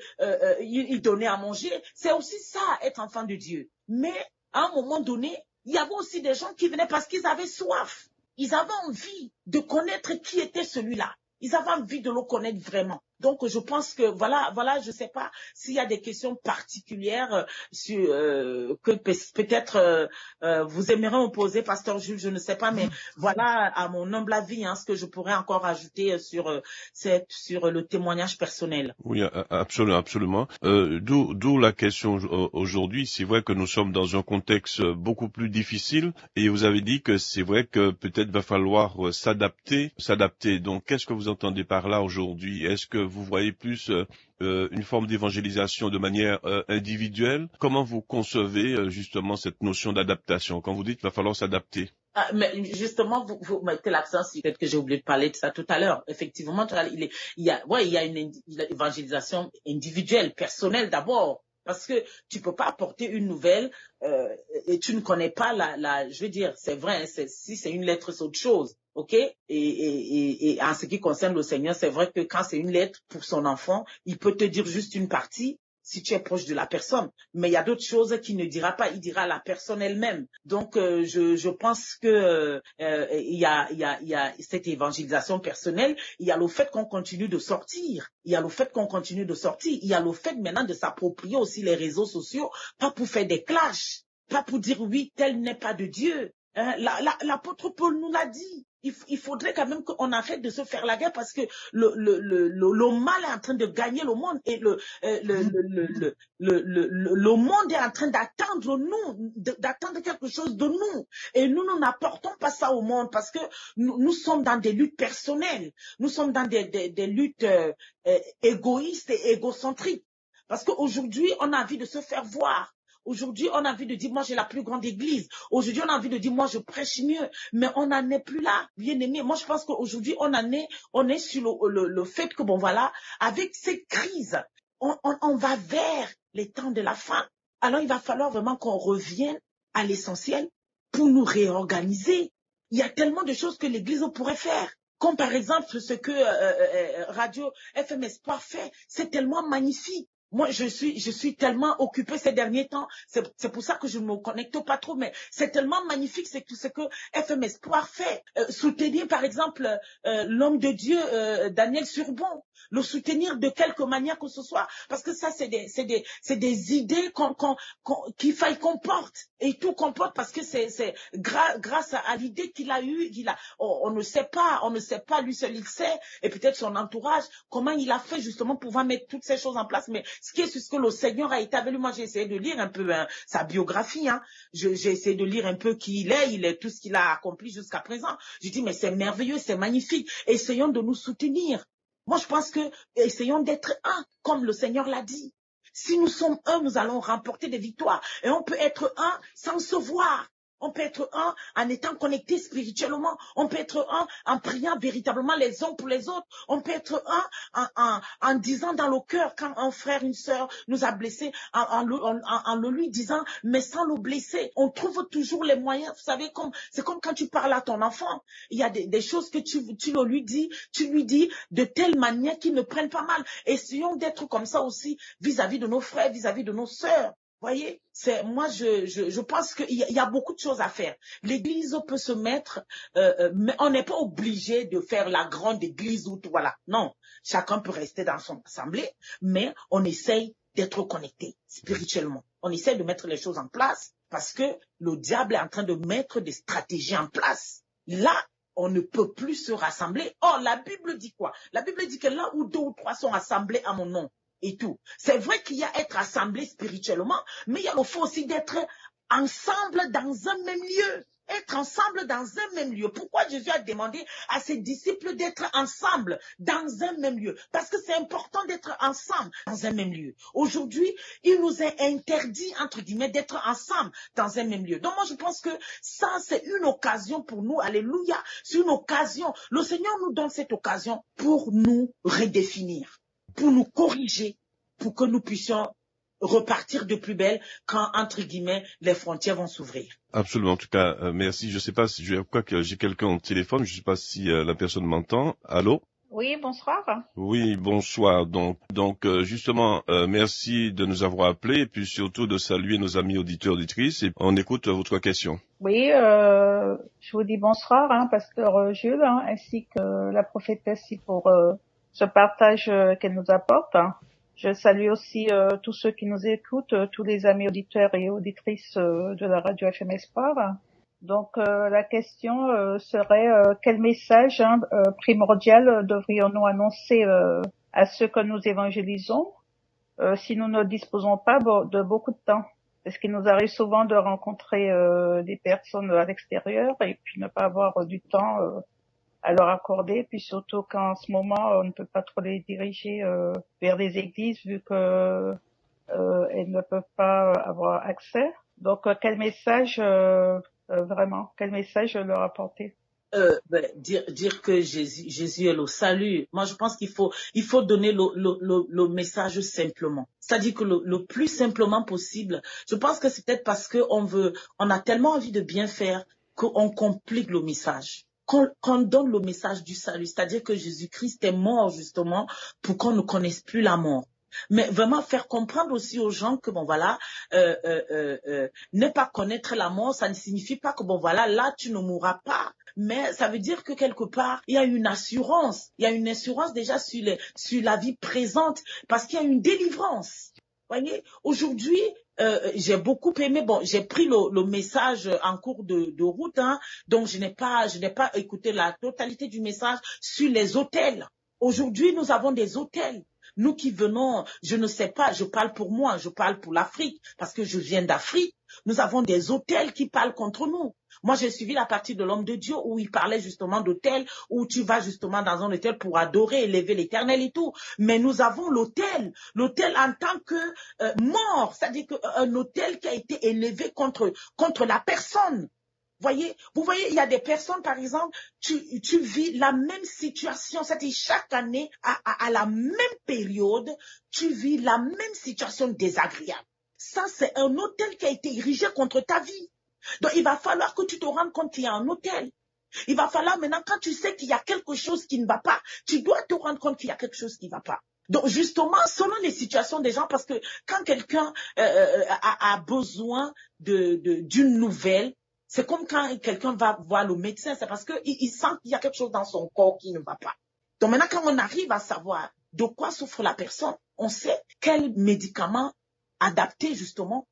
il donnait à manger. C'est aussi ça, être enfant de Dieu. Mais à un moment donné, il y avait aussi des gens qui venaient parce qu'ils avaient soif. Ils avaient envie de connaître qui était celui-là. Ils avaient envie de le connaître vraiment. Donc, je pense que, voilà, je ne sais pas s'il y a des questions particulières que peut-être vous aimeriez me poser, Pasteur Jules, je ne sais pas, mais voilà, à mon humble avis, ce que je pourrais encore ajouter sur le témoignage personnel. Oui, absolument. D'où la question aujourd'hui. C'est vrai que nous sommes dans un contexte beaucoup plus difficile et vous avez dit que c'est vrai que peut-être va falloir s'adapter. Donc, qu'est-ce que vous entendez par là aujourd'hui? Est-ce que vous voyez plus une forme d'évangélisation de manière individuelle? Comment vous concevez justement cette notion d'adaptation? Quand vous dites qu'il va falloir s'adapter. Mais justement, vous mettez l'accent sur, peut-être que j'ai oublié de parler de ça tout à l'heure. Effectivement, il y a une évangélisation individuelle, personnelle d'abord. Parce que tu peux pas apporter une nouvelle et tu ne connais pas je veux dire, c'est vrai, si c'est une lettre, c'est autre chose, ok? Et en ce qui concerne le Seigneur, c'est vrai que quand c'est une lettre pour son enfant, il peut te dire juste une partie si tu es proche de la personne. Mais il y a d'autres choses qu'il ne dira pas, il dira à la personne elle-même. Donc, je pense que il y a cette évangélisation personnelle, il y a le fait qu'on continue de sortir, il y a le fait qu'on continue de sortir, il y a le fait maintenant de s'approprier aussi les réseaux sociaux, pas pour faire des clashs, pas pour dire oui, tel n'est pas de Dieu. L'apôtre Paul nous l'a dit. Il faudrait quand même qu'on arrête de se faire la guerre parce que le mal est en train de gagner le monde et le monde est en train d'attendre quelque chose de nous. Et nous n'apportons pas ça au monde parce que nous sommes dans des luttes personnelles. Nous sommes dans des luttes égoïstes et égocentriques. Parce qu'aujourd'hui, on a envie de se faire voir. Aujourd'hui, on a envie de dire, moi, j'ai la plus grande église. Aujourd'hui, on a envie de dire, moi, je prêche mieux. Mais on n'en est plus là, bien aimé. Moi, je pense qu'aujourd'hui, on est sur le fait que, bon, voilà, avec ces crises, on va vers les temps de la fin. Alors, il va falloir vraiment qu'on revienne à l'essentiel pour nous réorganiser. Il y a tellement de choses que l'église pourrait faire. Comme par exemple, ce que Radio FM Espoir fait, c'est tellement magnifique. Moi, je suis tellement occupée ces derniers temps. C'est pour ça que je ne me connecte pas trop, mais c'est tellement magnifique, c'est tout ce que FM Espoir fait. Soutenir, par exemple, l'homme de Dieu, Daniel Surbon. Le soutenir de quelque manière que ce soit. Parce que ça, c'est des idées qu'il faille qu'on porte. Et tout qu'on porte parce que c'est grâce à l'idée qu'il a eue, on ne sait pas, lui seul il sait, et peut-être son entourage, comment il a fait justement pour pouvoir mettre toutes ces choses en place. Mais ce qui est ce que le Seigneur a été avec lui, moi j'ai essayé de lire un peu sa biographie, j'ai essayé de lire un peu qui il est tout ce qu'il a accompli jusqu'à présent. Je dis mais c'est merveilleux, c'est magnifique. Essayons de nous soutenir. Moi je pense que essayons d'être un, comme le Seigneur l'a dit. Si nous sommes un, nous allons remporter des victoires. Et on peut être un sans se voir. On peut être un en étant connecté spirituellement. On peut être un en priant véritablement les uns pour les autres. On peut être un en disant dans le cœur quand un frère, une sœur nous a blessés, en le lui disant, mais sans le blesser. On trouve toujours les moyens. Vous savez, c'est comme quand tu parles à ton enfant. Il y a des choses que tu lui dis de telle manière qu'ils ne prennent pas mal. Essayons d'être comme ça aussi vis-à-vis de nos frères, vis-à-vis de nos sœurs. Voyez, moi je pense qu'il y a beaucoup de choses à faire. L'église peut se mettre, mais on n'est pas obligé de faire la grande église ou tout, voilà. Non, chacun peut rester dans son assemblée, mais on essaye d'être connecté spirituellement. On essaye de mettre les choses en place parce que le diable est en train de mettre des stratégies en place. Là, on ne peut plus se rassembler. Or, la Bible dit quoi? La Bible dit que là où 2 ou 3 sont assemblés à mon nom, et tout. C'est vrai qu'il y a être assemblé spirituellement, mais il y a le fait aussi d'être ensemble dans un même lieu. Être ensemble dans un même lieu. Pourquoi Jésus a demandé à ses disciples d'être ensemble dans un même lieu? Parce que c'est important d'être ensemble dans un même lieu. Aujourd'hui, il nous est interdit, entre guillemets, d'être ensemble dans un même lieu. Donc moi, je pense que ça, c'est une occasion pour nous. Alléluia. C'est une occasion. Le Seigneur nous donne cette occasion pour nous redéfinir, pour nous corriger, pour que nous puissions repartir de plus belle quand, entre guillemets, les frontières vont s'ouvrir. Absolument, en tout cas, merci. Je sais pas si je crois que j'ai quelqu'un au téléphone, je sais pas si la personne m'entend. Allô? Oui, bonsoir. Oui, bonsoir. Donc justement, merci de nous avoir appelés et puis surtout de saluer nos amis auditeurs, auditrices et on écoute votre question. Oui, je vous dis bonsoir, pasteur Jules, ainsi que la prophétesse pour ce partage qu'elle nous apporte. Je salue aussi tous ceux qui nous écoutent, tous les amis auditeurs et auditrices de la radio FM Espoir. Donc la question serait quel message primordial devrions-nous annoncer à ceux que nous évangélisons si nous ne disposons pas de beaucoup de temps? Parce qu'il nous arrive souvent de rencontrer des personnes à l'extérieur et puis ne pas avoir du temps à leur accorder, puis surtout qu'en ce moment, on ne peut pas trop les diriger vers des églises vu que elles ne peuvent pas avoir accès. Donc, quel message vraiment, quel message leur apporter? Dire que Jésus est le salut. Moi, je pense il faut donner le message simplement. C'est-à-dire que le plus simplement possible. Je pense que c'est peut-être parce que on a tellement envie de bien faire qu'on complique le message. Qu'on donne le message du salut. C'est-à-dire que Jésus-Christ est mort justement pour qu'on ne connaisse plus la mort. Mais vraiment faire comprendre aussi aux gens que bon voilà, ne pas connaître la mort, ça ne signifie pas que bon voilà, là tu ne mourras pas. Mais ça veut dire que quelque part, il y a une assurance. Il y a une assurance déjà sur la vie présente parce qu'il y a une délivrance. Voyez, aujourd'hui, j'ai beaucoup aimé. Bon, j'ai pris le message en cours de route, hein, donc je n'ai pas écouté la totalité du message sur les hôtels. Aujourd'hui, nous avons des hôtels. Nous qui venons, je ne sais pas, je parle pour moi, je parle pour l'Afrique, parce que je viens d'Afrique. Nous avons des hôtels qui parlent contre nous. Moi, j'ai suivi la partie de l'homme de Dieu où il parlait justement d'hôtel, où tu vas justement dans un hôtel pour adorer, élever l'Éternel et tout. Mais nous avons l'hôtel en tant que mort, c'est-à-dire qu'un hôtel qui a été élevé contre la personne. Vous voyez, il y a des personnes, par exemple, tu vis la même situation, c'est-à-dire chaque année, à la même période, tu vis la même situation désagréable. Ça, c'est un hôtel qui a été érigé contre ta vie. Donc, il va falloir que tu te rendes compte qu'il y a un hôtel. Il va falloir maintenant, quand tu sais qu'il y a quelque chose qui ne va pas, tu dois te rendre compte qu'il y a quelque chose qui ne va pas. Donc, justement, selon les situations des gens, parce que quand quelqu'un a besoin d'une nouvelle, c'est comme quand quelqu'un va voir le médecin, c'est parce qu'il sent qu'il y a quelque chose dans son corps qui ne va pas. Donc maintenant, quand on arrive à savoir de quoi souffre la personne, on sait quel médicament adapter justement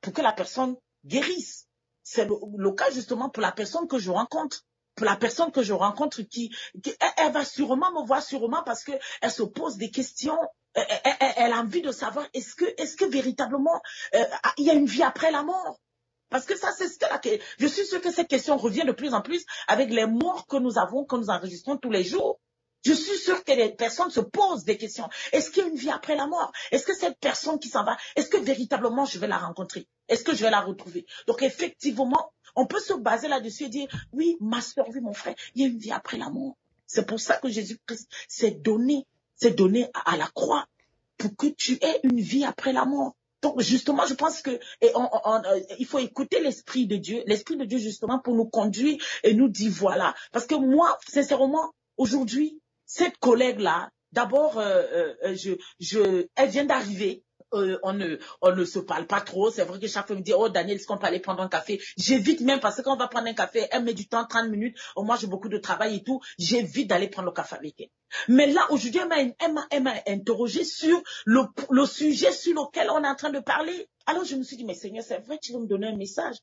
pour que la personne guérisse. C'est le cas justement pour la personne que je rencontre. Pour la personne que je rencontre elle va sûrement me voir sûrement parce qu'elle se pose des questions. Elle a envie de savoir est-ce que véritablement il y a une vie après la mort? Parce que ça, je suis sûre que cette question revient de plus en plus avec les morts que nous enregistrons tous les jours. Je suis sûre que les personnes se posent des questions. Est-ce qu'il y a une vie après la mort? Est-ce que cette personne qui s'en va, est-ce que véritablement je vais la rencontrer? Est-ce que je vais la retrouver? Donc effectivement, on peut se baser là-dessus et dire, oui, ma soeur, oui, mon frère, il y a une vie après la mort. C'est pour ça que Jésus-Christ s'est donné à la croix pour que tu aies une vie après la mort. Donc, justement, je pense que il faut écouter l'Esprit de Dieu. L'Esprit de Dieu, justement, pour nous conduire et nous dire voilà. Parce que moi, sincèrement, aujourd'hui, cette collègue-là, d'abord, elle vient d'arriver. On ne se parle pas trop. C'est vrai que chaque fois, me dit, oh, Daniel, est-ce qu'on peut aller prendre un café? J'évite même parce que quand on va prendre un café, elle met du temps, 30 minutes. Oh, moi, j'ai beaucoup de travail et tout. J'évite d'aller prendre le café avec elle. Mais là, aujourd'hui, elle m'a interrogé sur le sujet sur lequel on est en train de parler. Alors, je me suis dit, mais Seigneur, c'est vrai, tu veux me donner un message.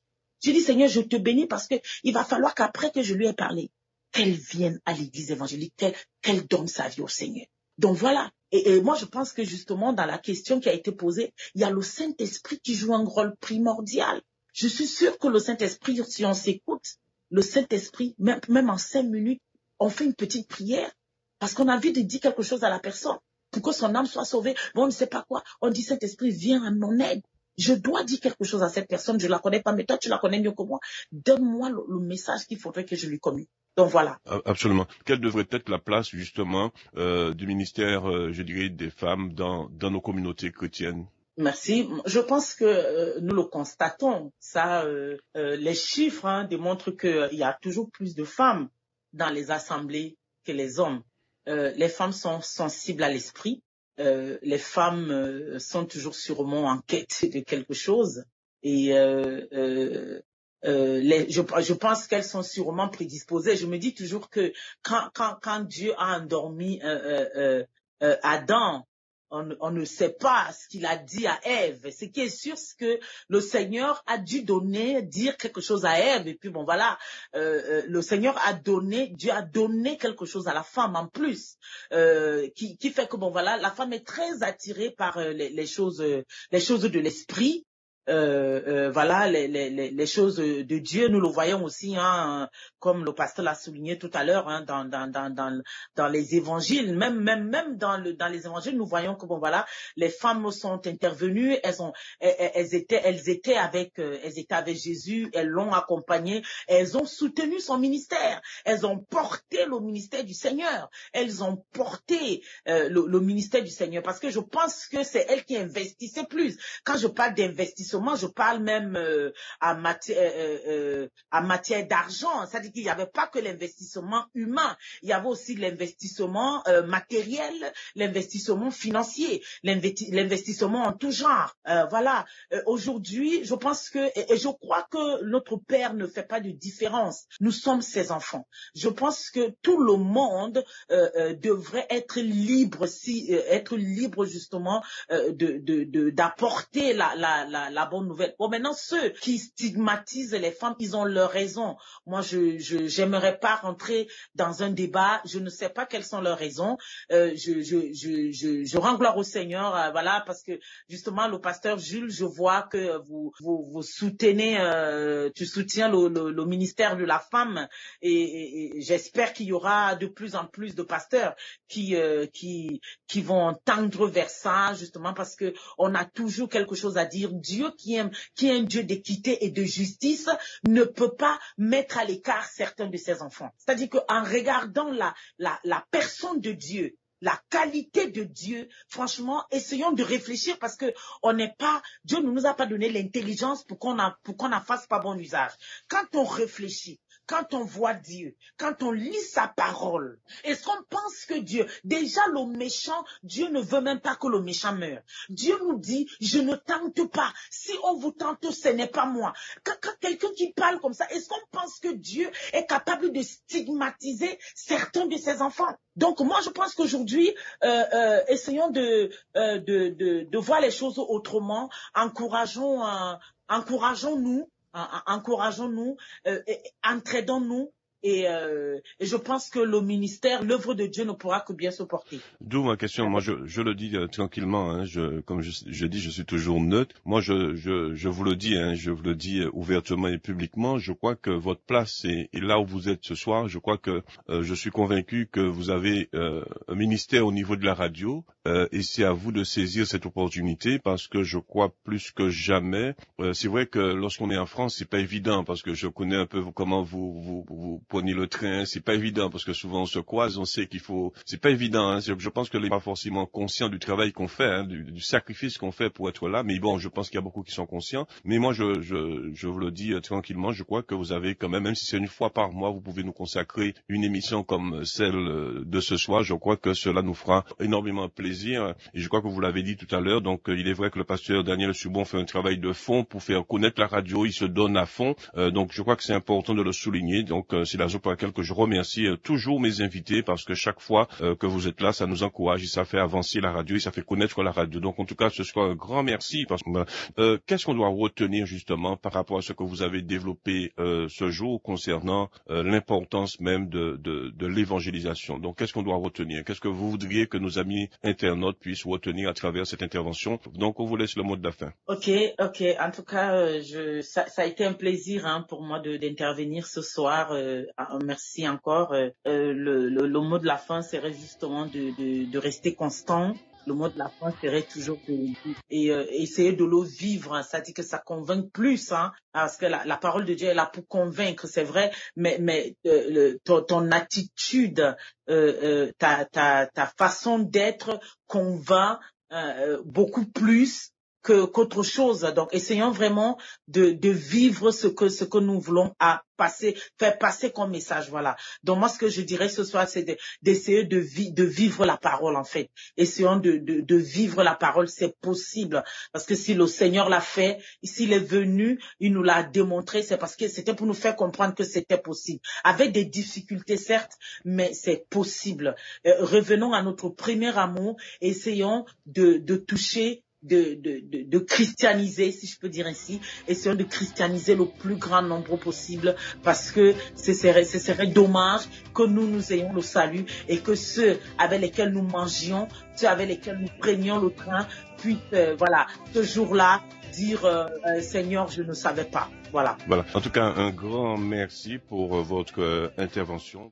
J'ai dit, Seigneur, je te bénis parce que il va falloir qu'après que je lui ai parlé, qu'elle vienne à l'église évangélique, qu'elle donne sa vie au Seigneur. Donc voilà. Et moi, je pense que justement, dans la question qui a été posée, il y a le Saint-Esprit qui joue un rôle primordial. Je suis sûre que le Saint-Esprit, si on s'écoute, le Saint-Esprit, même en 5 minutes, on fait une petite prière parce qu'on a envie de dire quelque chose à la personne pour que son âme soit sauvée. Bon, on ne sait pas quoi. On dit, Saint-Esprit, viens à mon aide. Je dois dire quelque chose à cette personne. Je ne la connais pas, mais toi, tu la connais mieux que moi. Donne-moi le message qu'il faudrait que je lui communique. Donc voilà. Absolument. Quelle devrait être la place justement du ministère, je dirais, des femmes dans nos communautés chrétiennes? Merci. Je pense que nous le constatons. Ça, les chiffres démontrent qu'il y a toujours plus de femmes dans les assemblées que les hommes. Les femmes sont sensibles à l'esprit. Les femmes sont toujours sûrement en quête de quelque chose. Et je pense qu'elles sont sûrement prédisposées. Je me dis toujours que quand Dieu a endormi Adam, on ne sait pas ce qu'il a dit à Ève. Ce qui est sûr, c'est que le Seigneur a dû dire quelque chose à Ève. Et puis bon, voilà, le Seigneur Dieu a donné quelque chose à la femme en plus, qui fait que bon, voilà, la femme est très attirée par les choses de l'esprit. voilà, les choses de Dieu, nous le voyons aussi, hein, comme le pasteur l'a souligné tout à l'heure, hein, dans les évangiles, même dans les évangiles, nous voyons que bon voilà, les femmes sont intervenues, elles étaient avec Jésus, elles l'ont accompagné, elles ont soutenu son ministère, elles ont porté le ministère du Seigneur, elles ont porté le ministère du Seigneur, parce que je pense que c'est elles qui investissaient plus. Quand je parle d'investissement, je parle même en matière d'argent. C'est-à-dire qu'il n'y avait pas que l'investissement humain, il y avait aussi l'investissement matériel, l'investissement financier, l'investissement en tout genre. Voilà. Aujourd'hui, je pense que, et je crois que notre Père ne fait pas de différence. Nous sommes ses enfants. Je pense que tout le monde devrait être libre, être libre justement d'apporter la bonne nouvelle. Bon, maintenant, ceux qui stigmatisent les femmes, ils ont leur raison. Moi, j'aimerais pas rentrer dans un débat. Je ne sais pas quelles sont leurs raisons. Je rends gloire au Seigneur, voilà, parce que justement, le pasteur Jules, je vois que vous soutenez, tu soutiens le ministère de la femme, et j'espère qu'il y aura de plus en plus de pasteurs qui vont tendre vers ça, justement, parce que on a toujours quelque chose à dire. Dieu qui est un Dieu d'équité et de justice, ne peut pas mettre à l'écart certains de ses enfants. C'est-à-dire qu'en regardant la personne de Dieu, la qualité de Dieu, franchement, essayons de réfléchir, parce que Dieu ne nous a pas donné l'intelligence pour qu'on en fasse pas bon usage. Quand on réfléchit, quand on voit Dieu, quand on lit sa parole, est-ce qu'on pense que déjà le méchant, Dieu ne veut même pas que le méchant meure. Dieu nous dit, je ne tente pas. Si on vous tente, ce n'est pas moi. Quand quelqu'un qui parle comme ça, est-ce qu'on pense que Dieu est capable de stigmatiser certains de ses enfants? Donc moi, je pense qu'aujourd'hui, essayons de voir les choses autrement. Encourageons-nous, entraidons-nous, et je pense que le ministère, l'œuvre de Dieu ne pourra que bien se porter. D'où ma question. Moi, je le dis tranquillement. Hein, comme je dis, je suis toujours neutre. Moi, je vous le dis. Hein, je vous le dis ouvertement et publiquement. Je crois que votre place est là où vous êtes ce soir. Je crois que je suis convaincu que vous avez un ministère au niveau de la radio, et c'est à vous de saisir cette opportunité, parce que je crois plus que jamais. C'est vrai que lorsqu'on est en France, c'est pas évident, parce que je connais un peu comment vous prenez le train. C'est pas évident, parce que souvent on se croise, on sait qu'il faut. C'est pas évident. Hein, je pense que les gens sont pas forcément conscients du travail qu'on fait, hein, du sacrifice qu'on fait pour être là. Mais bon, je pense qu'il y a beaucoup qui sont conscients. Mais moi, je vous le dis tranquillement. Je crois que vous avez quand même si c'est une fois par mois, vous pouvez nous consacrer une émission comme celle de ce soir. Je crois que cela nous fera énormément plaisir. Et je crois que vous l'avez dit tout à l'heure. Donc, il est vrai que le pasteur Daniel Subon fait un travail de fond pour faire connaître la radio. Il se donne à fond. Donc, je crois que c'est important de le souligner. Donc, c'est la raison pour laquelle que je remercie toujours mes invités, parce que chaque fois que vous êtes là, ça nous encourage et ça fait avancer la radio et ça fait connaître la radio. Donc, en tout cas, ce soit un grand merci. Parce que qu'est-ce qu'on doit retenir justement par rapport à ce que vous avez développé ce jour concernant l'importance même de l'évangélisation? Donc, qu'est-ce qu'on doit retenir? Qu'est-ce que vous voudriez que nos amis internautes puissent retenir à travers cette intervention? Donc, on vous laisse le mot de la fin. Ok. En tout cas, ça a été un plaisir, hein, pour moi d'intervenir ce soir. Merci encore. Le mot de la fin serait justement de rester constant. Le mot de la fin serait toujours essayer de le vivre. Hein. Ça dit que ça convainc plus, hein, parce que la parole de Dieu est là pour convaincre, c'est vrai. Mais ton attitude, ta façon d'être convainc beaucoup plus qu'autre chose. Donc, essayons vraiment de vivre ce que nous voulons faire passer comme message. Voilà. Donc, moi, ce que je dirais ce soir, c'est d'essayer de vivre la parole, en fait. Essayons de vivre la parole, c'est possible. Parce que si le Seigneur l'a fait, s'il est venu, il nous l'a démontré, c'est parce que c'était pour nous faire comprendre que c'était possible. Avec des difficultés, certes, mais c'est possible. Revenons à notre premier amour, essayons de toucher, de christianiser, si je peux dire ainsi, essayons de christianiser le plus grand nombre possible, parce que ce serait dommage que nous ayons le salut et que ceux avec lesquels nous mangions, ceux avec lesquels nous prenions le train, puissent, voilà, ce jour-là, dire Seigneur, je ne savais pas. Voilà. Voilà. En tout cas, un grand merci pour votre intervention.